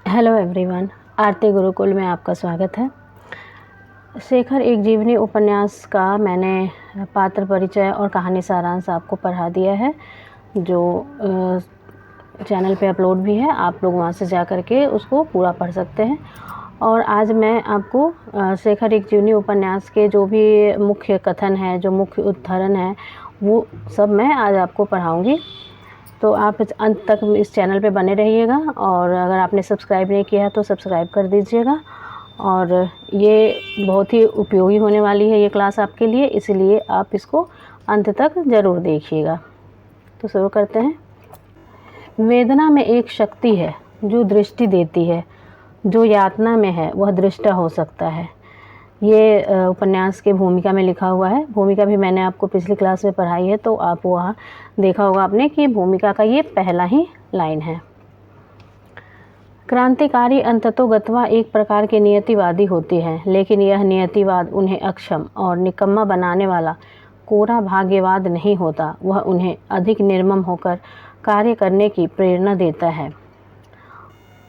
Hello everyone, आरती गुरुकुल में आपका स्वागत है। शेखर एक जीवनी उपन्यास का मैंने पात्र परिचय और कहानी सारांश आपको पढ़ा दिया है, जो चैनल पे अपलोड भी है। आप लोग वहाँ से जा कर के उसको पूरा पढ़ सकते हैं। और आज मैं आपको शेखर एक जीवनी उपन्यास के जो भी मुख्य कथन है, जो मुख्य उद्धरण है, वो सब मैं आज आपको पढ़ाऊँगी। तो आप अंत तक इस चैनल पे बने रहिएगा, और अगर आपने सब्सक्राइब नहीं किया है तो सब्सक्राइब कर दीजिएगा। और ये बहुत ही उपयोगी होने वाली है ये क्लास आपके लिए, इसलिए आप इसको अंत तक ज़रूर देखिएगा। तो शुरू करते हैं। वेदना में एक शक्ति है जो दृष्टि देती है, जो यातना में है वह दृष्टा हो सकता है। ये उपन्यास के भूमिका में लिखा हुआ है। भूमिका भी मैंने आपको पिछली क्लास में पढ़ाई है, तो आप वहाँ देखा होगा आपने कि भूमिका का ये पहला ही लाइन है। क्रांतिकारी अंततोगत्वा एक प्रकार के नियतिवादी होती है, लेकिन यह नियतिवाद उन्हें अक्षम और निकम्मा बनाने वाला कोरा भाग्यवाद नहीं होता। वह उन्हें अधिक निर्मम होकर कार्य करने की प्रेरणा देता है।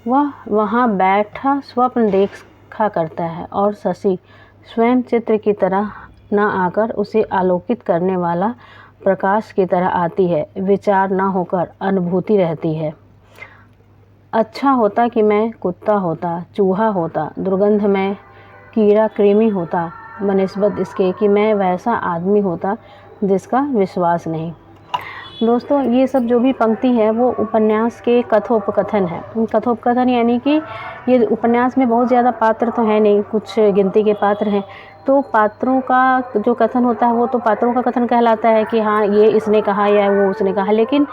वह वहाँ बैठा स्वप्न देखा करता है, और शशि स्वयं चित्र की तरह न आकर उसे आलोकित करने वाला प्रकाश की तरह आती है। विचार न होकर अनुभूति रहती है। अच्छा होता कि मैं कुत्ता होता, चूहा होता, दुर्गंधमय कीड़ा कृमि होता, बनिस्बत इसके कि मैं वैसा आदमी होता जिसका विश्वास नहीं। दोस्तों, ये सब जो भी पंक्ति है वो उपन्यास के कथोपकथन है। कथोपकथन यानी कि ये उपन्यास में बहुत ज़्यादा पात्र तो है नहीं, कुछ गिनती के पात्र हैं। तो पात्रों का जो कथन होता है वो तो पात्रों का कथन कहलाता है कि हाँ, ये इसने कहा या वो उसने कहा। लेकिन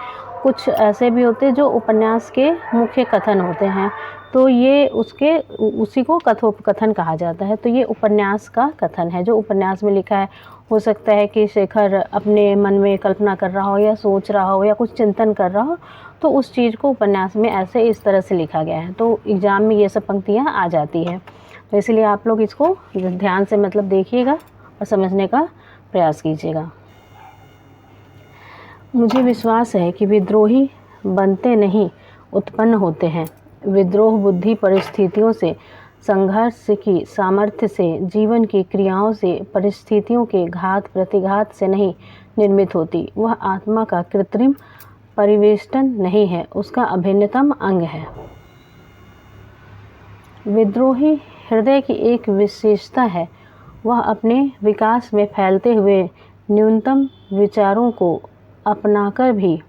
कुछ ऐसे भी होते हैं जो उपन्यास के मुख्य कथन होते हैं, तो ये उसी को कथोपकथन कहा जाता है। तो ये उपन्यास का कथन है जो उपन्यास में लिखा है। हो सकता है कि शेखर अपने मन में कल्पना कर रहा हो या सोच रहा हो या कुछ चिंतन कर रहा हो, तो उस चीज़ को उपन्यास में ऐसे इस तरह से लिखा गया है। तो एग्ज़ाम में ये सब पंक्तियाँ आ जाती हैं, तो इसलिए आप लोग इसको ध्यान से देखिएगा और समझने का प्रयास कीजिएगा। मुझे विश्वास है कि विद्रोही बनते नहीं, उत्पन्न होते हैं। विद्रोह बुद्धि परिस्थितियों से, संघर्ष की सामर्थ्य से, जीवन की क्रियाओं से, परिस्थितियों के घात प्रतिघात से नहीं निर्मित होती। वह आत्मा का कृत्रिम परिवेष्टन नहीं है, उसका अभिन्नतम अंग है। विद्रोही हृदय की एक विशेषता है। वह अपने विकास में फैलते हुए न्यूनतम विचारों को अपनाकर भी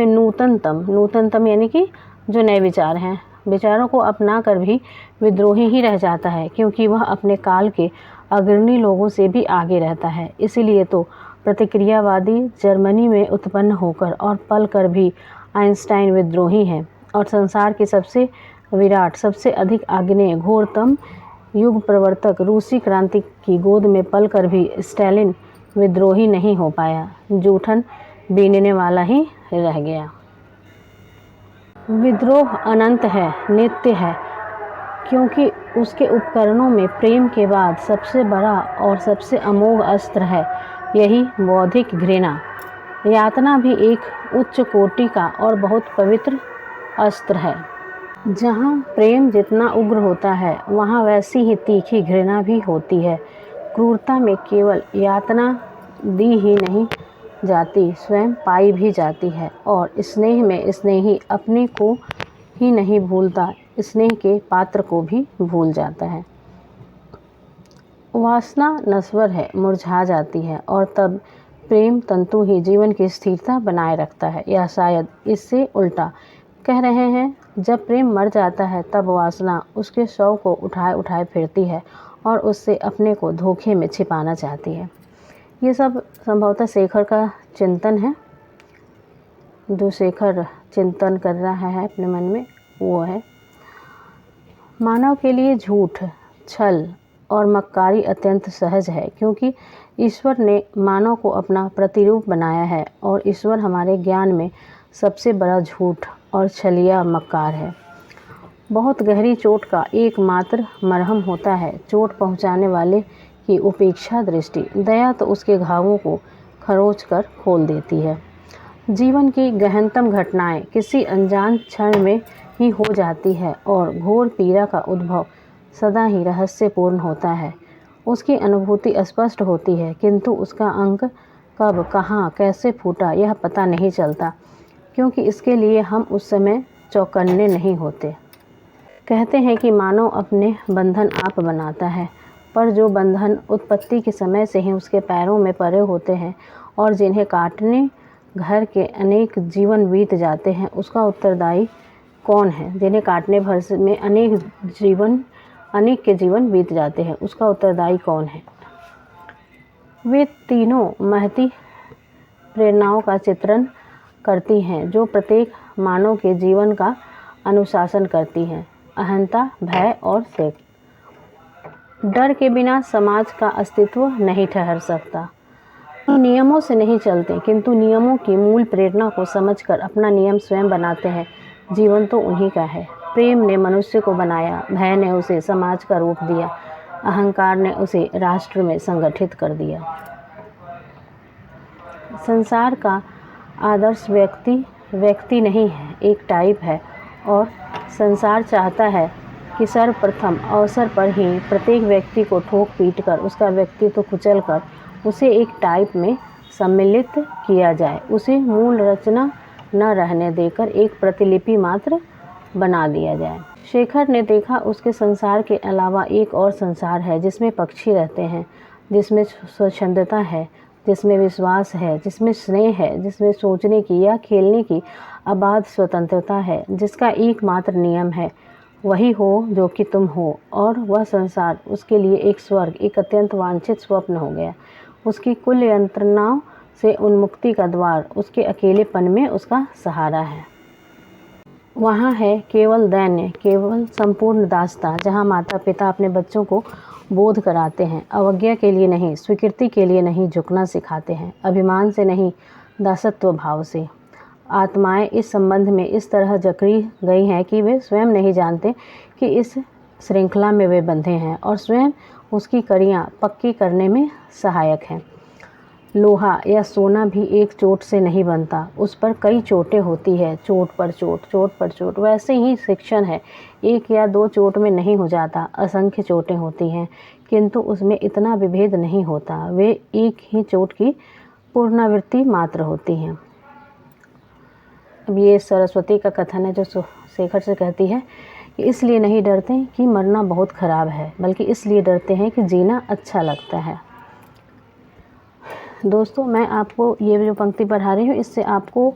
नूतनतम यानी कि जो नए विचार हैं, विचारों को अपनाकर भी विद्रोही ही रह जाता है, क्योंकि वह अपने काल के अग्रणी लोगों से भी आगे रहता है। इसीलिए तो प्रतिक्रियावादी जर्मनी में उत्पन्न होकर और पल कर भी आइंस्टाइन विद्रोही हैं, और संसार के सबसे विराट, सबसे अधिक आग्नेय, घोरतम युग प्रवर्तक रूसी क्रांति की गोद में पल कर भी स्टालिन विद्रोही नहीं हो पाया, जूठन बीनने वाला ही रह गया। विद्रोह अनंत है, नित्य है, क्योंकि उसके उपकरणों में प्रेम के बाद सबसे बड़ा और सबसे अमोघ अस्त्र है, यही बौद्धिक घृणा। यातना भी एक उच्च कोटि का और बहुत पवित्र अस्त्र है। जहाँ प्रेम जितना उग्र होता है, वहाँ वैसी ही तीखी घृणा भी होती है। क्रूरता में केवल यातना दी ही नहीं जाती, स्वयं पाई भी जाती है। और स्नेह में स्नेही अपने को ही नहीं भूलता, स्नेह के पात्र को भी भूल जाता है। वासना नश्वर है, मुरझा जाती है, और तब प्रेम तंतु ही जीवन की स्थिरता बनाए रखता है। या शायद इससे उल्टा कह रहे हैं, जब प्रेम मर जाता है तब वासना उसके शव को उठाए उठाए फिरती है और उससे अपने को धोखे में छिपाना चाहती है। ये सब संभवतः शेखर का चिंतन है, जो शेखर चिंतन कर रहा है अपने मन में, वो है। मानव के लिए झूठ, छल और मक्कारी अत्यंत सहज है, क्योंकि ईश्वर ने मानव को अपना प्रतिरूप बनाया है, और ईश्वर हमारे ज्ञान में सबसे बड़ा झूठ और छलिया मक्कार है। बहुत गहरी चोट का एकमात्र मरहम होता है चोट पहुंचाने वाले की उपेक्षा दृष्टि। दया तो उसके घावों को खरोच कर खोल देती है। जीवन की गहनतम घटनाएं किसी अनजान क्षण में ही हो जाती है और घोर पीड़ा का उद्भव सदा ही रहस्यपूर्ण होता है। उसकी अनुभूति स्पष्ट होती है, किंतु उसका अंक कब, कहाँ, कैसे फूटा यह पता नहीं चलता, क्योंकि इसके लिए हम उस समय चौकन्ने नहीं होते। कहते हैं कि मानव अपने बंधन आप बनाता है, पर जो बंधन उत्पत्ति के समय से ही उसके पैरों में पड़े होते हैं और जिन्हें काटने घर के अनेक जीवन बीत जाते हैं, उसका उत्तरदायी कौन है? जिन्हें काटने भर में अनेक के जीवन बीत जाते हैं, उसका उत्तरदायी कौन है? वे तीनों महती प्रेरणाओं का चित्रण करती हैं जो प्रत्येक मानव के जीवन का अनुशासन करती हैं: अहंता, भय और सेक। डर के बिना समाज का अस्तित्व नहीं ठहर सकता। नियमों से नहीं चलते, किंतु नियमों की मूल प्रेरणा को समझकर अपना नियम स्वयं बनाते हैं। जीवन तो उन्हीं का है। प्रेम ने मनुष्य को बनाया, भय ने उसे समाज का रूप दिया, अहंकार ने उसे राष्ट्र में संगठित कर दिया। संसार का आदर्श व्यक्ति नहीं है, एक टाइप है, और संसार चाहता है कि सर्वप्रथम अवसर पर ही प्रत्येक व्यक्ति को ठोक पीट कर, उसका व्यक्तित्व कुचल कर उसे एक टाइप में सम्मिलित किया जाए, उसे मूल रचना न रहने देकर एक प्रतिलिपि मात्र बना दिया जाए। शेखर ने देखा उसके संसार के अलावा एक और संसार है जिसमें पक्षी रहते हैं, जिसमें स्वच्छंदता है, जिसमें विश्वास है, जिसमें स्नेह है, जिसमें सोचने की या खेलने की अबाध स्वतंत्रता है, जिसका एकमात्र नियम है वही हो जो कि तुम हो। और वह संसार उसके लिए एक स्वर्ग, एक अत्यंत वांछित स्वप्न हो गया। उसकी कुल यंत्रणाओं से उन्मुक्ति का द्वार उसके अकेलेपन में उसका सहारा है। वहाँ है केवल दैन्य, केवल संपूर्ण दासता, जहाँ माता पिता अपने बच्चों को बोध कराते हैं, अवज्ञा के लिए नहीं, स्वीकृति के लिए नहीं, झुकना सिखाते हैं, अभिमान से नहीं, दासत्व भाव से। आत्माएं इस संबंध में इस तरह जकड़ी गई हैं कि वे स्वयं नहीं जानते कि इस श्रृंखला में वे बंधे हैं और स्वयं उसकी कड़ियाँ पक्की करने में सहायक हैं। लोहा या सोना भी एक चोट से नहीं बनता, उस पर कई चोटें होती है, चोट पर चोट, चोट पर चोट। वैसे ही शिक्षण है, एक या दो चोट में नहीं हो जाता, असंख्य चोटें होती हैं, किंतु उसमें इतना विभेद नहीं होता, वे एक ही चोट की पुनरावृत्ति मात्र होती हैं। अब ये सरस्वती का कथन है जो शेखर से कहती है कि इसलिए नहीं डरते कि मरना बहुत खराब है, बल्कि इसलिए डरते हैं कि जीना अच्छा लगता है। दोस्तों, मैं आपको ये जो पंक्ति पढ़ा रही हूँ, इससे आपको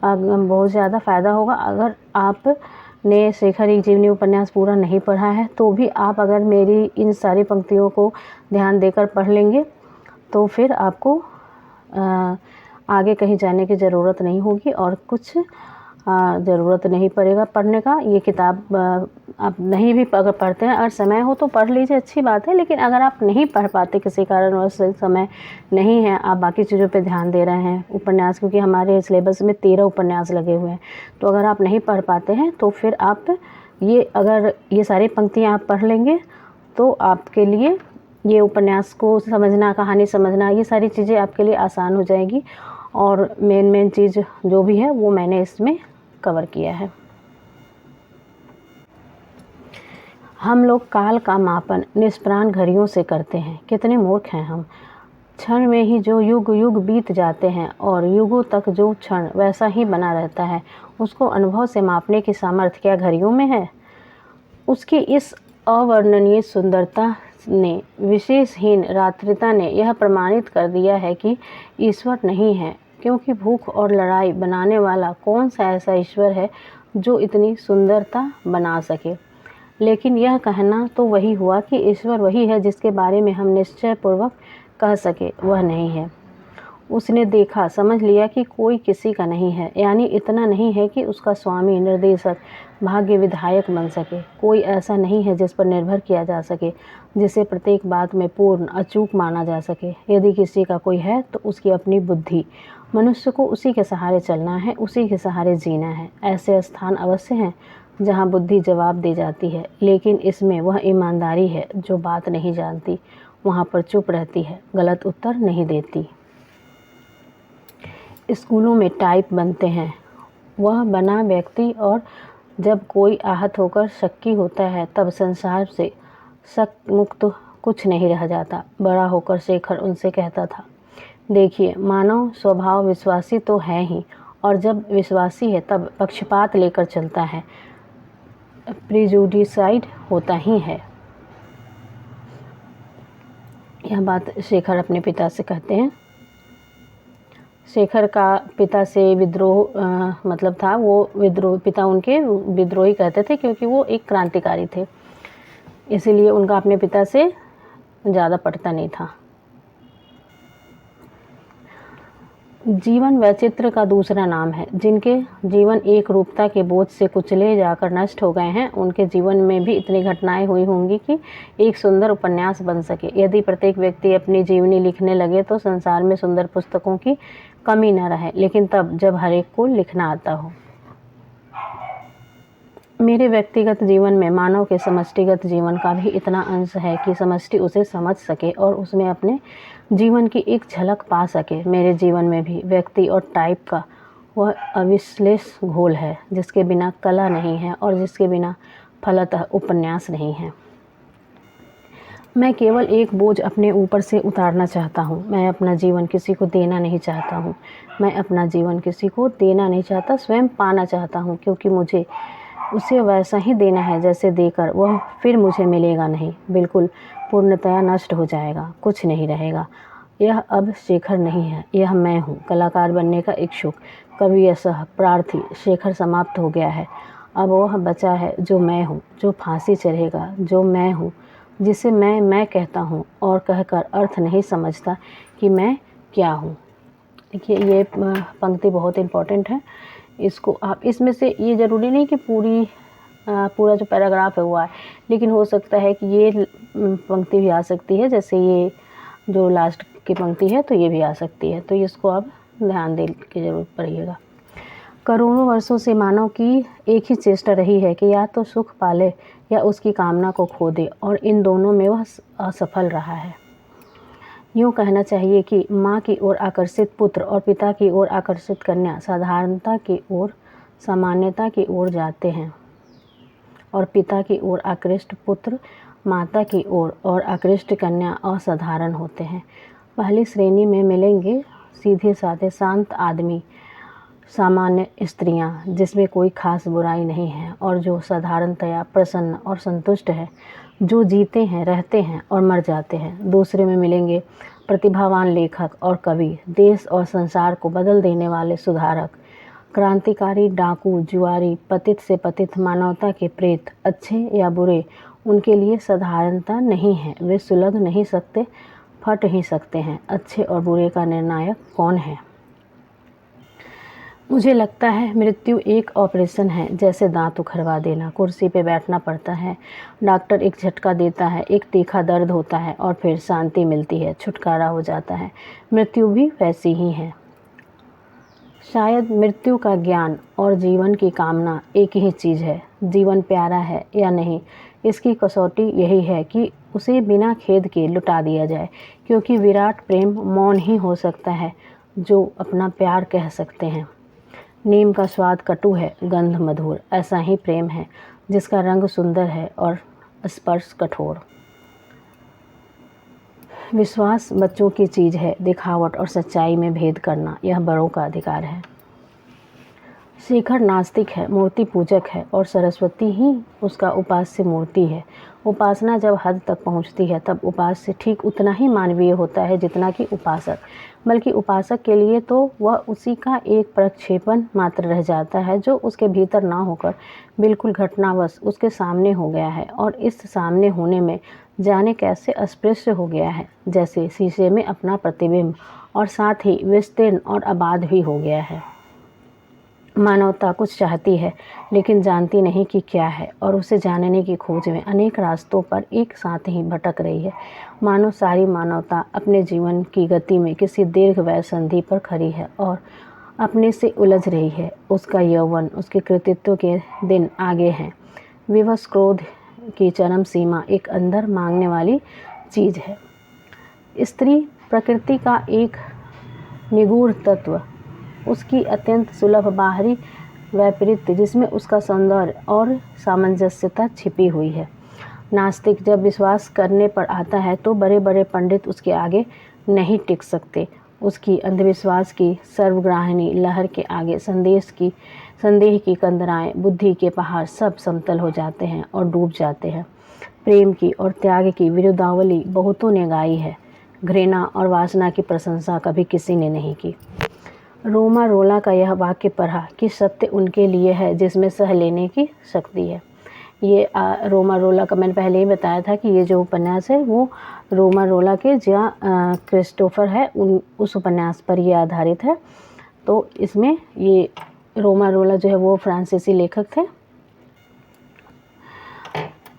बहुत ज़्यादा फ़ायदा होगा। अगर आपने शेखर एक जीवनी उपन्यास पूरा नहीं पढ़ा है तो भी आप अगर मेरी इन सारी पंक्तियों को ध्यान देकर पढ़ लेंगे तो फिर आपको आगे कहीं जाने की ज़रूरत नहीं होगी और कुछ ज़रूरत नहीं पड़ेगा पढ़ने का। ये किताब आप नहीं भी अगर पढ़ते हैं, अगर समय हो तो पढ़ लीजिए, अच्छी बात है। लेकिन अगर आप नहीं पढ़ पाते, किसी कारणवश समय नहीं है, आप बाकी चीज़ों पे ध्यान दे रहे हैं, उपन्यास, क्योंकि हमारे सिलेबस में 13 उपन्यास लगे हुए हैं, तो अगर आप नहीं पढ़ पाते हैं तो फिर आप अगर ये सारी पंक्तियाँ आप पढ़ लेंगे तो आपके लिए ये उपन्यास को समझना, कहानी समझना, ये सारी चीज़ें आपके लिए आसान हो जाएगी। और मेन चीज़ जो भी है वो मैंने इसमें कवर किया है। हम लोग काल का मापन निष्प्राण घड़ियों से करते हैं, कितने मूर्ख हैं हम। क्षण में ही जो युग युग बीत जाते हैं और युगों तक जो क्षण वैसा ही बना रहता है, उसको अनुभव से मापने की सामर्थ्य क्या घड़ियों में है? उसकी इस अवर्णनीय सुंदरता ने, विशेषहीन रात्रिता ने यह प्रमाणित कर दिया है कि ईश्वर नहीं है, क्योंकि भूख और लड़ाई बनाने वाला कौन सा ऐसा ईश्वर है जो इतनी सुंदरता बना सके। लेकिन यह कहना तो वही हुआ कि ईश्वर वही है जिसके बारे में हम निश्चय पूर्वक कह सके वह नहीं है। उसने देखा, समझ लिया कि कोई किसी का नहीं है, यानी इतना नहीं है कि उसका स्वामी, निर्देशक, भाग्य विधायक बन सके। कोई ऐसा नहीं है जिस पर निर्भर किया जा सके, जिसे प्रत्येक बात में पूर्ण अचूक माना जा सके। यदि किसी का कोई है तो उसकी अपनी बुद्धि। मनुष्य को उसी के सहारे चलना है, उसी के सहारे जीना है। ऐसे स्थान अवश्य हैं जहाँ बुद्धि जवाब दे जाती है, लेकिन इसमें वह ईमानदारी है जो बात नहीं जानती, वहाँ पर चुप रहती है, गलत उत्तर नहीं देती। स्कूलों में टाइप बनते हैं, वह बना व्यक्ति और जब कोई आहत होकर शक्की होता है तब संसार से शक मुक्त कुछ नहीं रह जाता। बड़ा होकर शेखर उनसे कहता था, देखिए, मानव स्वभाव विश्वासी तो है ही, और जब विश्वासी है तब पक्षपात लेकर चलता है, प्रिजुडिसाइड होता ही है। यह बात शेखर अपने पिता से कहते हैं। शेखर का पिता से विद्रोह मतलब था, वो विद्रोह, पिता उनके विद्रोही कहते थे क्योंकि वो एक क्रांतिकारी थे, इसीलिए उनका अपने पिता से ज़्यादा पटता नहीं था। जीवन वैचित्र का दूसरा नाम है। जिनके जीवन एक रूपता के बोझ से कुचले जाकर नष्ट हो गए हैं, उनके जीवन में भी इतनी घटनाएं हुई होंगी कि एक सुंदर उपन्यास बन सके। यदि प्रत्येक व्यक्ति अपनी जीवनी लिखने लगे तो संसार में सुंदर पुस्तकों की कमी न रहे, लेकिन तब जब हर एक को लिखना आता हो। मेरे व्यक्तिगत जीवन में मानव के समष्टिगत जीवन का भी इतना अंश है कि समष्टि उसे समझ सके और उसमें अपने जीवन की एक झलक पा सके। मेरे जीवन में भी व्यक्ति और टाइप का वह अविश्लेष घोल है, जिसके बिना कला नहीं है और जिसके बिना फलतः उपन्यास नहीं है। मैं केवल एक बोझ अपने ऊपर से उतारना चाहता हूँ। मैं अपना जीवन किसी को देना नहीं चाहता हूँ। मैं अपना जीवन किसी को देना नहीं चाहता, स्वयं पाना चाहता हूँ, क्योंकि मुझे उसे वैसा ही देना है जैसे देकर वह फिर मुझे मिलेगा नहीं, बिल्कुल पूर्णतया नष्ट हो जाएगा, कुछ नहीं रहेगा। यह अब शेखर नहीं है, यह मैं हूँ। कलाकार बनने का इच्छुक कवि असह प्रार्थी शेखर समाप्त हो गया है। अब वह बचा है जो मैं हूँ, जो फांसी चढ़ेगा, जो मैं हूँ, जिसे मैं कहता हूँ और कहकर अर्थ नहीं समझता कि मैं क्या हूँ। देखिए, ये पंक्ति बहुत इम्पोर्टेंट है। इसको आप इसमें से, ये ज़रूरी नहीं कि पूरा जो पैराग्राफ है वो आए, लेकिन हो सकता है कि ये पंक्ति भी आ सकती है, जैसे ये जो लास्ट की पंक्ति है तो ये भी आ सकती है, तो इसको आप ध्यान दे के ज़रूर पढ़िएगा। करोड़ों वर्षों से मानव की एक ही चेष्टा रही है कि या तो सुख पाले या उसकी कामना को खो दे, और इन दोनों में वह असफल रहा है। यूँ कहना चाहिए कि माँ की ओर आकर्षित पुत्र और पिता की ओर आकर्षित कन्या साधारणता की ओर, सामान्यता की ओर जाते हैं, और पिता की ओर आकृष्ट पुत्र माता की ओर और आकृष्ट कन्या असाधारण होते हैं। पहली श्रेणी में मिलेंगे सीधे साधे शांत आदमी, सामान्य स्त्रियां जिसमें कोई खास बुराई नहीं है और जो साधारणतया प्रसन्न और संतुष्ट है, जो जीते हैं, रहते हैं और मर जाते हैं। दूसरे में मिलेंगे प्रतिभावान लेखक और कवि, देश और संसार को बदल देने वाले सुधारक, क्रांतिकारी, डाकू, जुआरी, पतित से पतित मानवता के प्रेत। अच्छे या बुरे, उनके लिए साधारणता नहीं है, वे सुलग नहीं सकते, फट ही सकते हैं। अच्छे और बुरे का निर्णायक कौन है? मुझे लगता है मृत्यु एक ऑपरेशन है, जैसे दांत उखड़वा देना। कुर्सी पे बैठना पड़ता है, डॉक्टर एक झटका देता है, एक तीखा दर्द होता है और फिर शांति मिलती है, छुटकारा हो जाता है। मृत्यु भी वैसी ही है। शायद मृत्यु का ज्ञान और जीवन की कामना एक ही चीज़ है। जीवन प्यारा है या नहीं, इसकी कसौटी यही है कि उसे बिना खेद के लुटा दिया जाए, क्योंकि विराट प्रेम मौन ही हो सकता है जो अपना प्यार कह सकते हैं। नीम का स्वाद कटु है, गंध मधुर, ऐसा ही प्रेम है जिसका रंग सुंदर है और स्पर्श कठोर। विश्वास बच्चों की चीज़ है, दिखावट और सच्चाई में भेद करना यह बड़ों का अधिकार है। शेखर नास्तिक है, मूर्ति पूजक है और सरस्वती ही उसका उपास्य मूर्ति है। उपासना जब हद तक पहुंचती है तब उपास्य ठीक उतना ही मानवीय होता है जितना कि उपासक, बल्कि उपासक के लिए तो वह उसी का एक प्रक्षेपण मात्र रह जाता है जो उसके भीतर ना होकर बिल्कुल घटनावश उसके सामने हो गया है, और इस सामने होने में जाने कैसे अस्पृश्य हो गया है, जैसे शीशे में अपना प्रतिबिंब, और साथ ही विस्तीर्ण और आबाद भी हो गया है। मानवता कुछ चाहती है लेकिन जानती नहीं कि क्या है, और उसे जानने की खोज में अनेक रास्तों पर एक साथ ही भटक रही है। मानो सारी मानवता अपने जीवन की गति में किसी दीर्घ वैसंधि पर खड़ी है और अपने से उलझ रही है। उसका यौवन, उसके कृतित्व के दिन आगे हैं। विवश क्रोध की चरम सीमा एक अंदर मांगने वाली चीज़ है। स्त्री प्रकृति का एक निगूढ़ तत्व, उसकी अत्यंत सुलभ बाहरी वैपरीत्य जिसमें उसका सौंदर्य और सामंजस्यता छिपी हुई है। नास्तिक जब विश्वास करने पर आता है तो बड़े बड़े पंडित उसके आगे नहीं टिक सकते। उसकी अंधविश्वास की सर्वग्राहिणी लहर के आगे संदेह की कंदराएं, बुद्धि के पहाड़ सब समतल हो जाते हैं और डूब जाते हैं। प्रेम की और त्याग की विरुद्धावली बहुतों ने गाई है, घृणा और वासना की प्रशंसा कभी किसी ने नहीं की। रोमा रोला का यह वाक्य पढ़ा कि सत्य उनके लिए है जिसमें सह लेने की शक्ति है। ये रोमा रोला का मैंने पहले ही बताया था कि ये जो उपन्यास है वो रोमा रोला के जहाँ क्रिस्टोफर है उस उपन्यास पर ये आधारित है। तो इसमें ये रोमा रोला जो है वो फ्रांसीसी लेखक थे।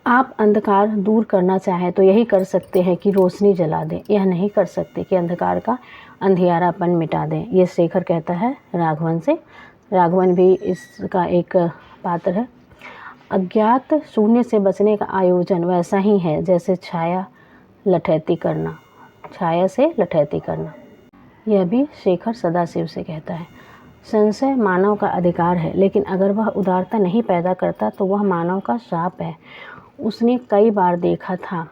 आप अंधकार दूर करना चाहें तो यही कर सकते हैं कि रोशनी जला दें, यह नहीं कर सकते कि अंधकार का अंधियारापन मिटा दें। ये शेखर कहता है राघवन से। राघवन भी इसका एक पात्र है। अज्ञात शून्य से बचने का आयोजन वैसा ही है जैसे छाया से लठैती करना। यह भी शेखर सदाशिव से कहता है। संशय मानव का अधिकार है, लेकिन अगर वह उदारता नहीं पैदा करता तो वह मानव का शाप है। उसने कई बार देखा था।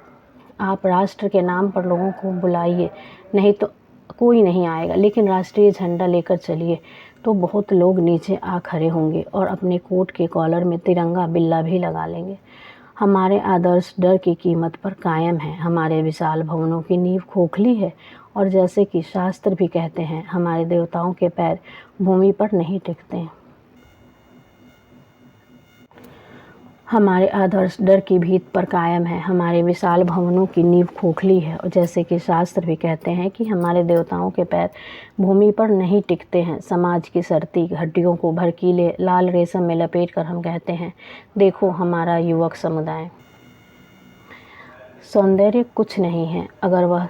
आप राष्ट्र के नाम पर लोगों को बुलाइए, नहीं तो कोई नहीं आएगा, लेकिन राष्ट्रीय झंडा लेकर चलिए तो बहुत लोग नीचे आ खड़े होंगे और अपने कोट के कॉलर में तिरंगा बिल्ला भी लगा लेंगे। हमारे आदर्श डर की कीमत पर कायम है। हमारे विशाल भवनों की नींव खोखली है और जैसे कि शास्त्र भी कहते हैं, हमारे देवताओं के पैर भूमि पर नहीं टिकते हैं। हमारे आदर्श डर की भीत पर कायम है। हमारे विशाल भवनों की नींव खोखली है और जैसे कि शास्त्र भी कहते हैं कि हमारे देवताओं के पैर भूमि पर नहीं टिकते हैं। समाज की सरती हड्डियों को भड़कीले लाल रेशम में लपेट कर हम कहते हैं, देखो हमारा युवक समुदाय। सौंदर्य कुछ नहीं है अगर वह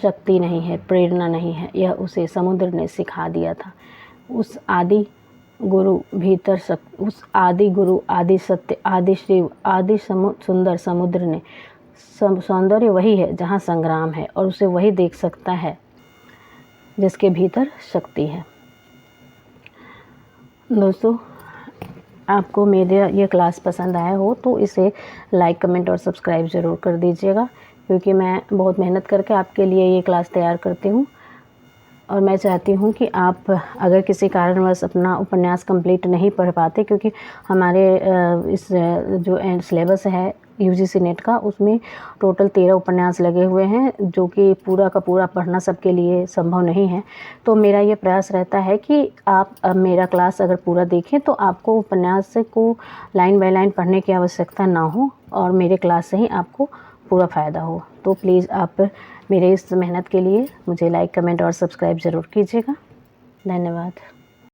शक्ति नहीं है, प्रेरणा नहीं है। यह उसे समुद्र ने सिखा दिया था। उस आदि गुरु, आदि सत्य, आदि शिव, आदि सुंदर समुद्र ने सौंदर्य वही है जहाँ संग्राम है और उसे वही देख सकता है जिसके भीतर शक्ति है। दोस्तों, आपको मेरा ये क्लास पसंद आया हो तो इसे लाइक, कमेंट और सब्सक्राइब ज़रूर कर दीजिएगा, क्योंकि मैं बहुत मेहनत करके आपके लिए ये क्लास तैयार करती हूँ और मैं चाहती हूँ कि आप अगर किसी कारणवश अपना उपन्यास कंप्लीट नहीं पढ़ पाते, क्योंकि हमारे इस जो सिलेबस है यूजीसी नेट का, उसमें टोटल 13 उपन्यास लगे हुए हैं, जो कि पूरा का पूरा पढ़ना सबके लिए संभव नहीं है। तो मेरा ये प्रयास रहता है कि आप मेरा क्लास अगर पूरा देखें तो आपको उपन्यास को लाइन बाय लाइन पढ़ने की आवश्यकता ना हो और मेरे क्लास से ही आपको पूरा फ़ायदा हो। तो प्लीज़ आप मेरे इस मेहनत के लिए मुझे लाइक, कमेंट और सब्सक्राइब ज़रूर कीजिएगा। धन्यवाद।